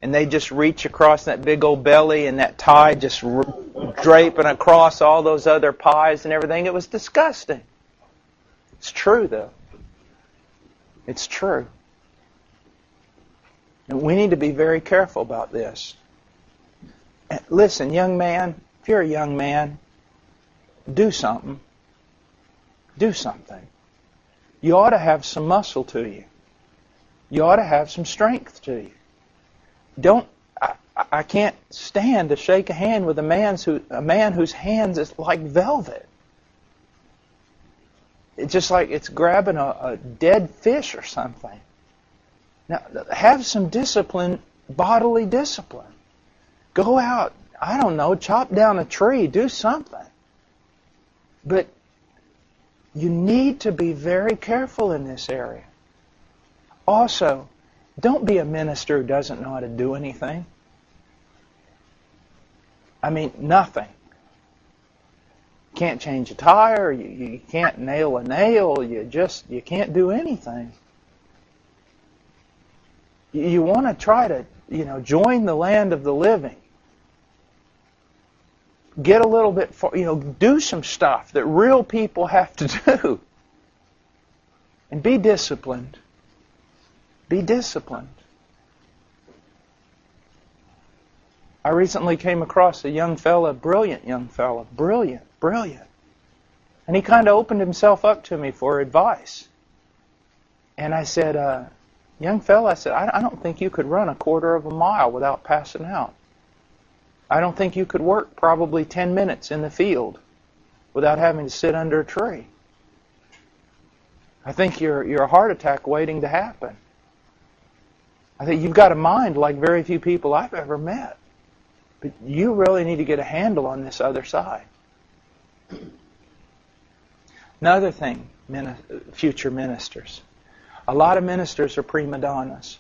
and they just reach across that big old belly and that tie just draping across all those other pies and everything. It was disgusting. It's true, though. It's true. And we need to be very careful about this. And listen, young man, if you're a young man, do something. Do something. You ought to have some muscle to you. You ought to have some strength to you. I can't stand to shake a hand with a man whose hands is like velvet. It's just like it's grabbing a dead fish or something. Now, have some discipline, bodily discipline. Go out, I don't know, chop down a tree, do something. But you need to be very careful in this area. Also, don't be a minister who doesn't know how to do anything. I mean, nothing. You can't change a tire, you can't nail a nail, you can't do anything. You want to try to, join the land of the living. Get a little bit, do some stuff that real people have to do. And be disciplined. Be disciplined. I recently came across a young fella, brilliant young fella, brilliant. And he kind of opened himself up to me for advice. And I said, young fella, I said, I don't think you could run a quarter of a mile without passing out. I don't think you could work probably 10 minutes in the field without having to sit under a tree. I think you're a heart attack waiting to happen. I think you've got a mind like very few people I've ever met. But you really need to get a handle on this other side. Another thing, future ministers. A lot of ministers are prima donnas.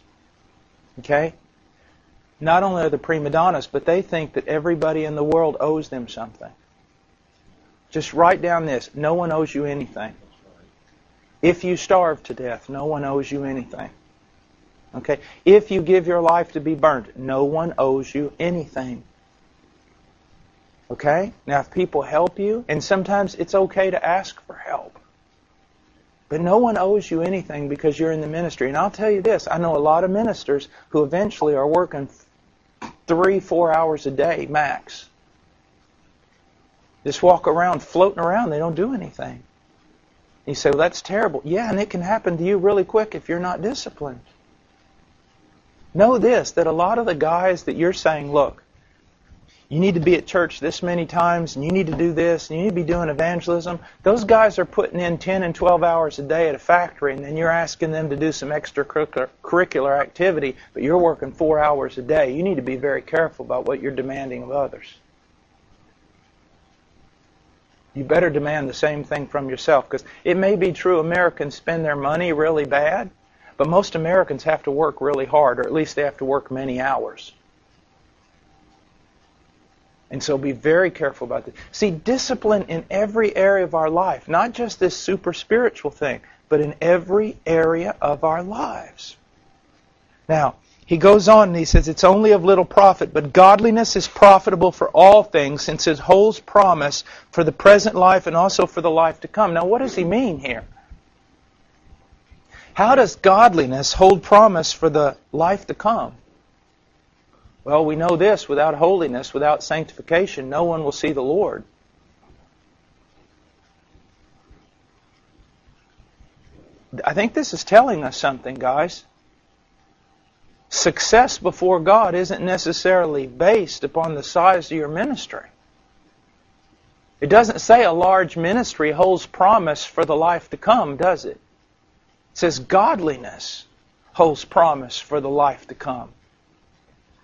Okay? Not only are they prima donnas, but they think that everybody in the world owes them something. Just write down this. No one owes you anything. If you starve to death, no one owes you anything. Okay? If you give your life to be burned, no one owes you anything. Okay? Now, if people help you, and sometimes it's okay to ask for help. But no one owes you anything because you're in the ministry. And I'll tell you this, I know a lot of ministers who eventually are working 3-4 hours a day max. Just walk around, floating around, they don't do anything. You say, well, that's terrible. Yeah, and it can happen to you really quick if you're not disciplined. Know this, that a lot of the guys that you're saying, look, you need to be at church this many times, and you need to do this, and you need to be doing evangelism. Those guys are putting in 10 and 12 hours a day at a factory, and then you're asking them to do some extracurricular activity, but you're working 4 hours a day. You need to be very careful about what you're demanding of others. You better demand the same thing from yourself, because it may be true Americans spend their money really bad, but most Americans have to work really hard, or at least they have to work many hours. And so be very careful about this. See, discipline in every area of our life, not just this super spiritual thing, but in every area of our lives. Now, he goes on and he says, it's only of little profit, but godliness is profitable for all things, since it holds promise for the present life and also for the life to come. Now, what does he mean here? How does godliness hold promise for the life to come? Well, we know this, without holiness, without sanctification, no one will see the Lord. I think this is telling us something, guys. Success before God isn't necessarily based upon the size of your ministry. It doesn't say a large ministry holds promise for the life to come, does it? It says godliness holds promise for the life to come.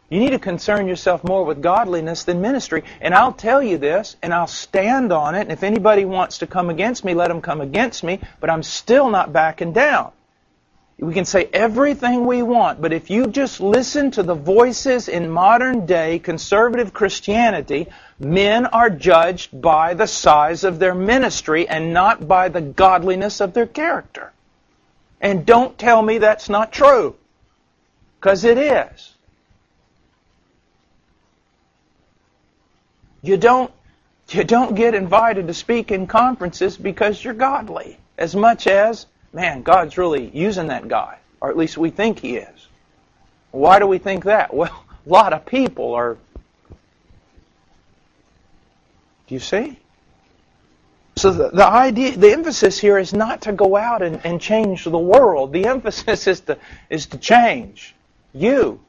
You need to concern yourself more with godliness than ministry. And I'll tell you this, and I'll stand on it, and if anybody wants to come against me, let them come against me, but I'm still not backing down. We can say everything we want, but if you just listen to the voices in modern day conservative Christianity, men are judged by the size of their ministry and not by the godliness of their character. And don't tell me that's not true, because it is. You don't get invited to speak in conferences because you're godly, as much as, man, God's really using that guy, or at least we think He is. Why do we think that? Well, a lot of people are. Do you see? So the idea, the emphasis here is not to go out and change the world. The emphasis is to change. You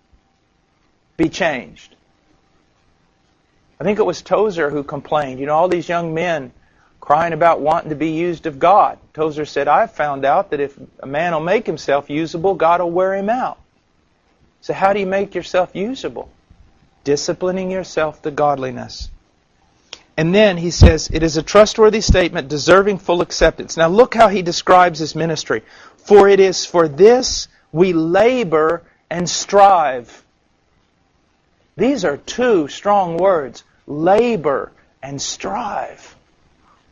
be changed. I think it was Tozer who complained, all these young men crying about wanting to be used of God. Tozer said, I've found out that if a man will make himself usable, God will wear him out. So how do you make yourself usable? Disciplining yourself to godliness. And then he says, it is a trustworthy statement deserving full acceptance. Now look how he describes his ministry. For it is for this we labor and strive. These are two strong words. Labor and strive.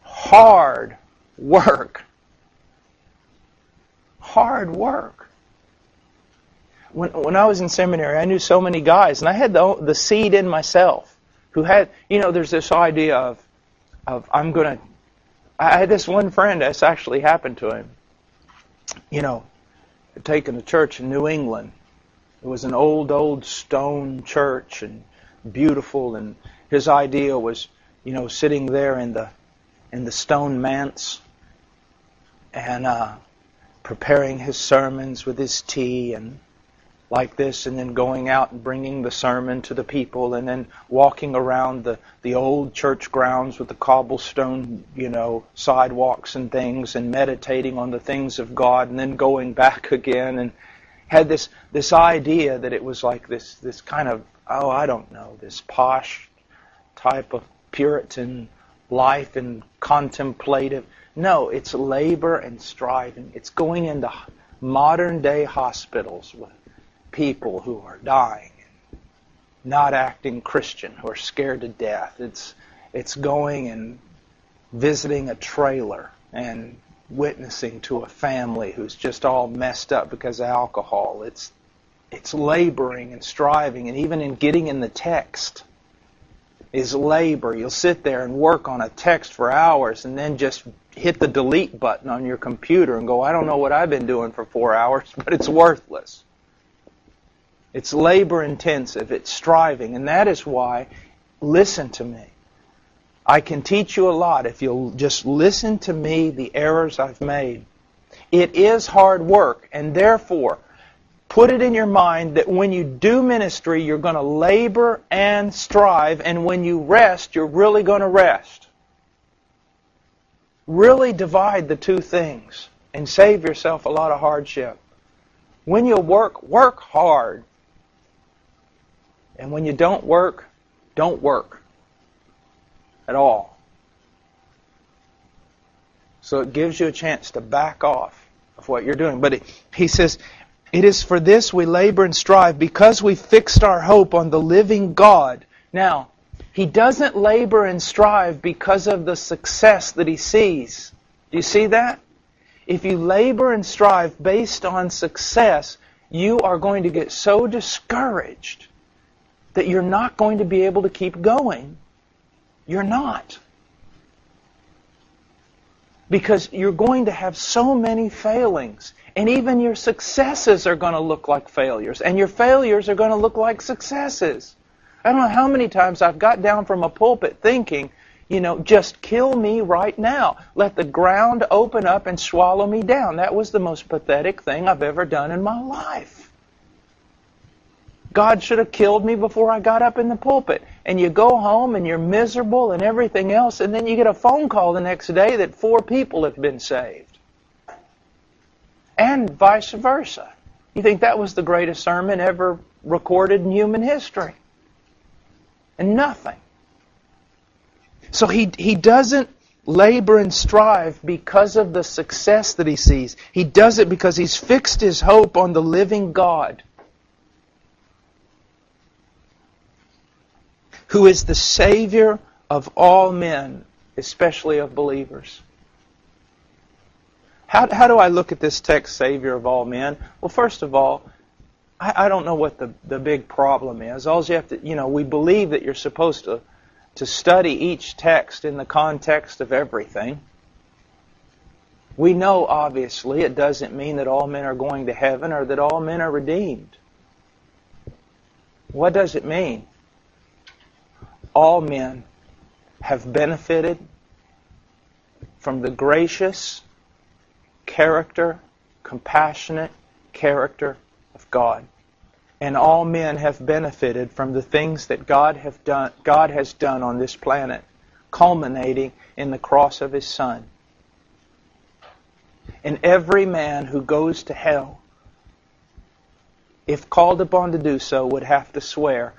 Hard work. Hard work. When I was in seminary, I knew so many guys, and I had the seed in myself who had, there's this idea of I had this one friend, that's actually happened to him. Had taken a church in New England. It was an old stone church and beautiful, and his idea was, sitting there in the stone manse and preparing his sermons with his tea and like this, and then going out and bringing the sermon to the people, and then walking around the old church grounds with the cobblestone, sidewalks and things, and meditating on the things of God, and then going back again, and had this idea that it was like this kind of, this posh type of Puritan life and contemplative. No, it's labor and striving. It's going into modern day hospitals with people who are dying and not acting Christian, who are scared to death. It's going and visiting a trailer and witnessing to a family who's just all messed up because of alcohol. It's laboring and striving, and even in getting in the text is labor. You'll sit there and work on a text for hours and then just hit the delete button on your computer and go, I don't know what I've been doing for 4 hours, but it's worthless. It's labor intensive. It's striving. And that is why, listen to me. I can teach you a lot if you'll just listen to me, the errors I've made. It is hard work, and therefore, put it in your mind that when you do ministry, you're going to labor and strive, and when you rest, you're really going to rest. Really divide the two things and save yourself a lot of hardship. When you work hard. And when you don't work at all. So it gives you a chance to back off of what you're doing. But he says, it is for this we labor and strive, because we fixed our hope on the living God. Now, he doesn't labor and strive because of the success that he sees. Do you see that? If you labor and strive based on success, you are going to get so discouraged that you're not going to be able to keep going. You're not. Because you're going to have so many failings. And even your successes are going to look like failures. And your failures are going to look like successes. I don't know how many times I've got down from a pulpit thinking, just kill me right now. Let the ground open up and swallow me down. That was the most pathetic thing I've ever done in my life. God should have killed me before I got up in the pulpit. And you go home and you're miserable and everything else, and then you get a phone call the next day that 4 people have been saved. And vice versa. You think that was the greatest sermon ever recorded in human history. And nothing. So he doesn't labor and strive because of the success that he sees. He does it because he's fixed his hope on the living God, who is the Savior of all men, especially of believers. How do I look at this text, Savior of all men? Well, first of all, I don't know what the big problem is. All you have to, we believe that you're supposed to to study each text in the context of everything. We know, obviously, it doesn't mean that all men are going to heaven or that all men are redeemed. What does it mean? All men have benefited from the gracious character, compassionate character of God. And all men have benefited from the things that God has done on this planet, culminating in the cross of His Son. And every man who goes to hell, if called upon to do so, would have to swear,